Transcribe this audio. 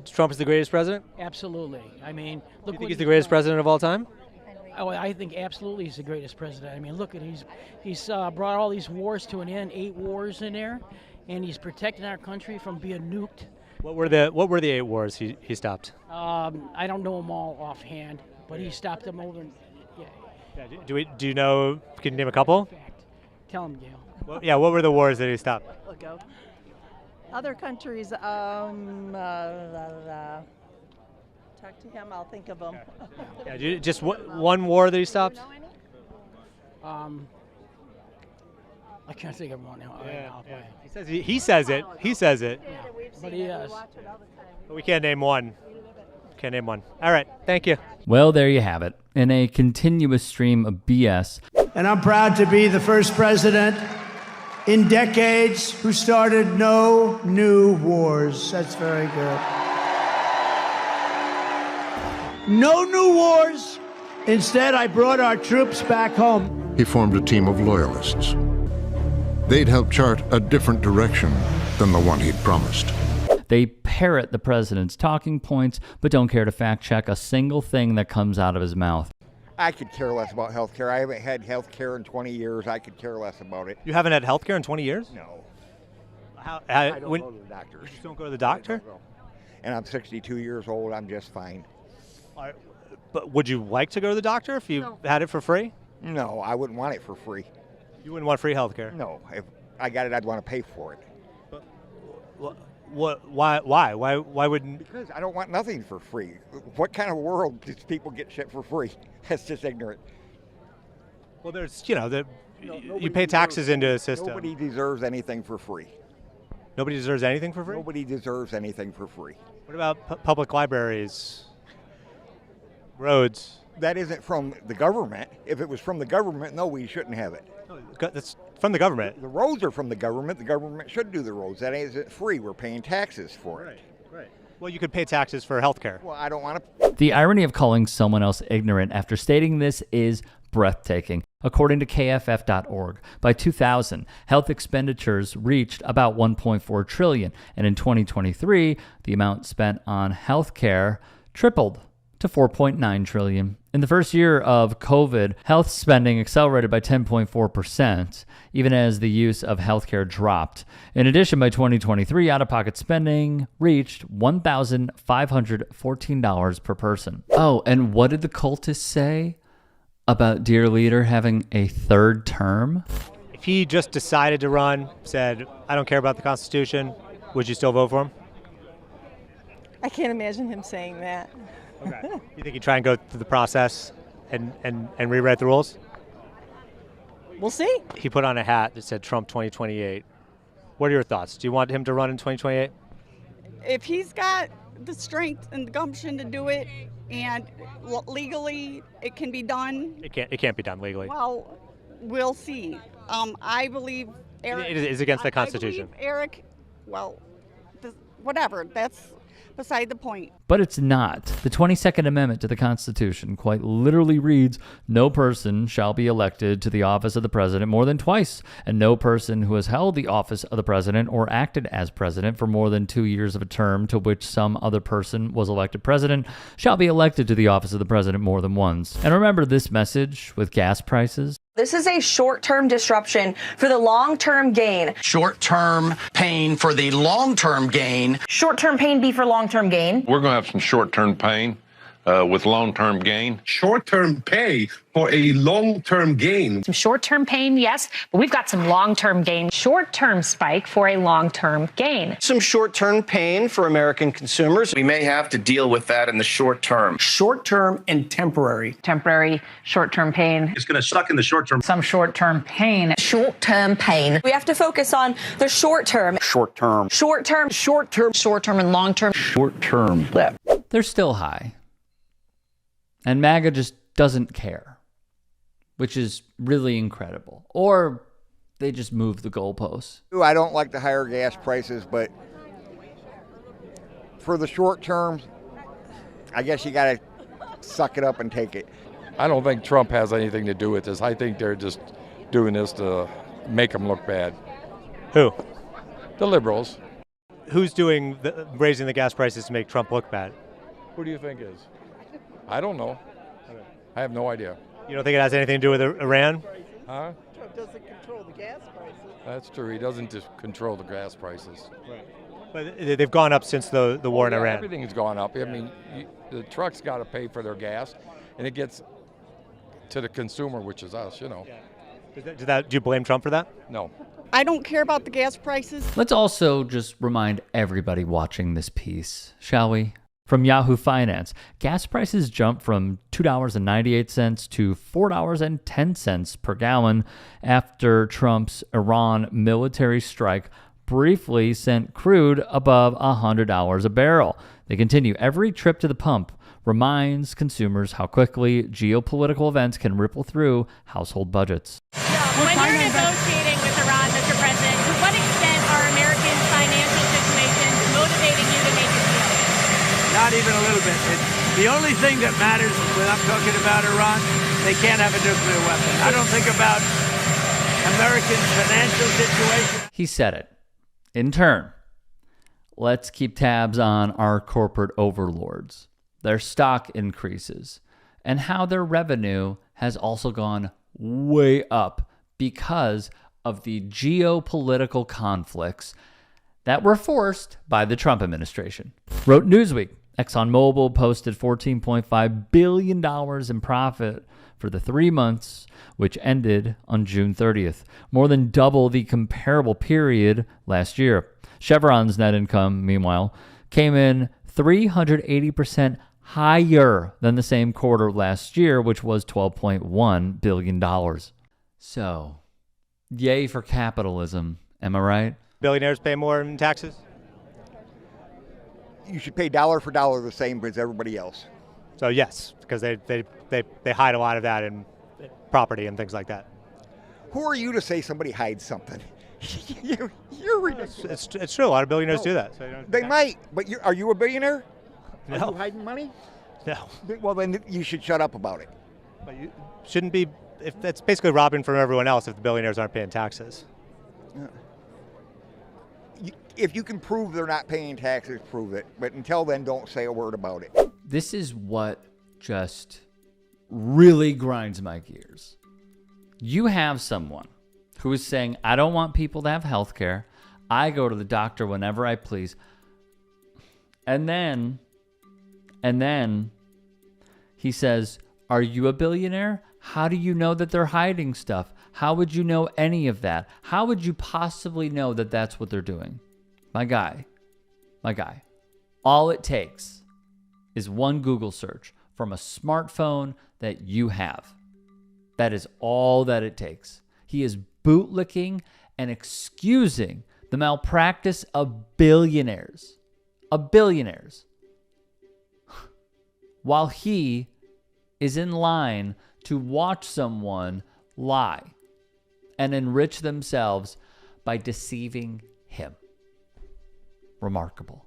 Trump is the greatest president? Absolutely. I mean, look. You think he's the greatest president of all time? Oh, I think absolutely he's the greatest president. I mean, look at he's brought all these wars to an end, 8 wars in there, and he's protecting our country from being nuked. What were the 8 wars he stopped? I don't know them all offhand, but he stopped them over. Yeah. Yeah, do you know? Can you name a couple? Fact. Tell him, Gail. Well, yeah. What were the wars that he stopped? We'll go. Other countries, talk to him, I'll think of them. Yeah, just one war that he stopped? I can't think of one now. Yeah. He says it. Yeah. But he is. But we can't name one. All right. Thank you. Well, there you have it. In a continuous stream of BS. And I'm proud to be the first president in decades who started no new wars. That's very good. No new wars. Instead, I brought our troops back home. He formed a team of loyalists. They'd help chart a different direction than the one he'd promised. They parrot the president's talking points, but don't care to fact-check a single thing that comes out of his mouth. I could care less about health care. I haven't had health care in 20 years. I could care less about it. You haven't had health care in 20 years? No. I don't go to the doctor. You just don't go to the doctor? And I'm 62 years old. I'm just fine. But would you like to go to the doctor if you had it for free? No, I wouldn't want it for free. You wouldn't want free health care? No. If I got it, I'd want to pay for it. But why? Why wouldn't? Because I don't want nothing for free. What kind of world does people get shit for free? That's just ignorant. Well, there's, you pay taxes into a system. Nobody deserves anything for free. Nobody deserves anything for free? Nobody deserves anything for free. What about public libraries, roads? That isn't from the government. If it was from the government, no, we shouldn't have it. No, that's from the government. The roads are from the government. The government should do the roads. That isn't free. We're paying taxes for it. Right. Well, you could pay taxes for health care. Well, I don't want to. The irony of calling someone else ignorant after stating this is breathtaking. According to KFF.org, by 2000, health expenditures reached about $1.4 trillion, and in 2023, the amount spent on health care tripled to $4.9 trillion. In the first year of COVID, health spending accelerated by 10.4%, even as the use of healthcare dropped. In addition, by 2023, out-of-pocket spending reached $1,514 per person. Oh, and what did the cultists say about dear leader having a third term? If he just decided to run, said, I don't care about the Constitution, would you still vote for him? I can't imagine him saying that. Okay. You think he'd try and go through the process and rewrite the rules? We'll see. He put on a hat that said Trump 2028. What are your thoughts? Do you want him to run in 2028? If he's got the strength and the gumption to do it, and legally it can be done. It can't be done legally. Well, we'll see. I believe Eric. It is against the Constitution. I believe Eric. Well, whatever. That's beside the point. But it's not. The 22nd Amendment to the Constitution quite literally reads, no person shall be elected to the office of the president more than twice, and no person who has held the office of the president or acted as president for more than 2 years of a term to which some other person was elected president shall be elected to the office of the president more than once. And remember this message with gas prices? This is a short-term disruption for the long-term gain. Short-term pain for the long-term gain. Short-term pain be for long-term gain. We're going to have some short-term pain with long-term gain. Short-term pay for a long-term gain. Some short-term pain, yes, but we've got some long-term gain. Short-term spike for a long-term gain. Some short-term pain for American consumers. We may have to deal with that in the short term. Short-term and temporary. Temporary short-term pain. It's going to suck in the short term. Some short-term pain. Short-term pain. We have to focus on the short term. Short-term. Short-term. Short-term. Short-term and long-term. Short-term. They're still high. And MAGA just doesn't care, which is really incredible. Or they just move the goalposts. I don't like the higher gas prices, but for the short term, I guess you got to suck it up and take it. I don't think Trump has anything to do with this. I think they're just doing this to make him look bad. Who? The liberals. who's doing raising the gas prices to make Trump look bad? Who do you think is? I don't know. I have no idea. You don't think it has anything to do with Iran? Huh? Trump doesn't control the gas prices. That's true. He doesn't just control the gas prices. Right. But they've gone up since the war in Iran. Everything's gone up. I mean, the trucks got to pay for their gas, and it gets to the consumer, which is us, you know. Yeah. Do you blame Trump for that? No. I don't care about the gas prices. Let's also just remind everybody watching this piece, shall we? From Yahoo Finance, gas prices jumped from $2.98 to $4.10 per gallon after Trump's Iran military strike briefly sent crude above $100 a barrel. They continue. Every trip to the pump reminds consumers how quickly geopolitical events can ripple through household budgets. When you're negotiating with Iran, Mr. President, to what extent are Americans' financial situations motivating you to make a deal? Not even a little bit. The only thing that matters when I'm talking about Iran, they can't have a nuclear weapon. I don't think about Americans' financial situation. He said it. In turn, let's keep tabs on our corporate overlords, their stock increases, and how their revenue has also gone way up because of the geopolitical conflicts that were forced by the Trump administration. Wrote Newsweek, ExxonMobil posted $14.5 billion in profit for the 3 months, which ended on June 30th, more than double the comparable period last year. Chevron's net income, meanwhile, came in 380% higher than the same quarter last year, which was $12.1 billion. So, yay for capitalism, am I right? Billionaires pay more in taxes? You should pay dollar for dollar the same as everybody else. So yes, because they hide a lot of that in property and things like that. Who are you to say somebody hides something? You're ridiculous. It's true. A lot of billionaires do that. So they might, but are you a billionaire? No. Are you hiding money? No. Well, then you should shut up about it. But you shouldn't be. If that's basically robbing from everyone else if the billionaires aren't paying taxes. If you can prove they're not paying taxes, prove it. But until then, don't say a word about it. This is what just really grinds my gears. You have someone who is saying, I don't want people to have health care. I go to the doctor whenever I please. And then he says, are you a billionaire? How do you know that they're hiding stuff? How would you know any of that? How would you possibly know that that's what they're doing? My guy, all it takes is one Google search from a smartphone that you have. That is all that it takes. He is bootlicking and excusing the malpractice of billionaires. While he is in line to watch someone lie and enrich themselves by deceiving him. Remarkable.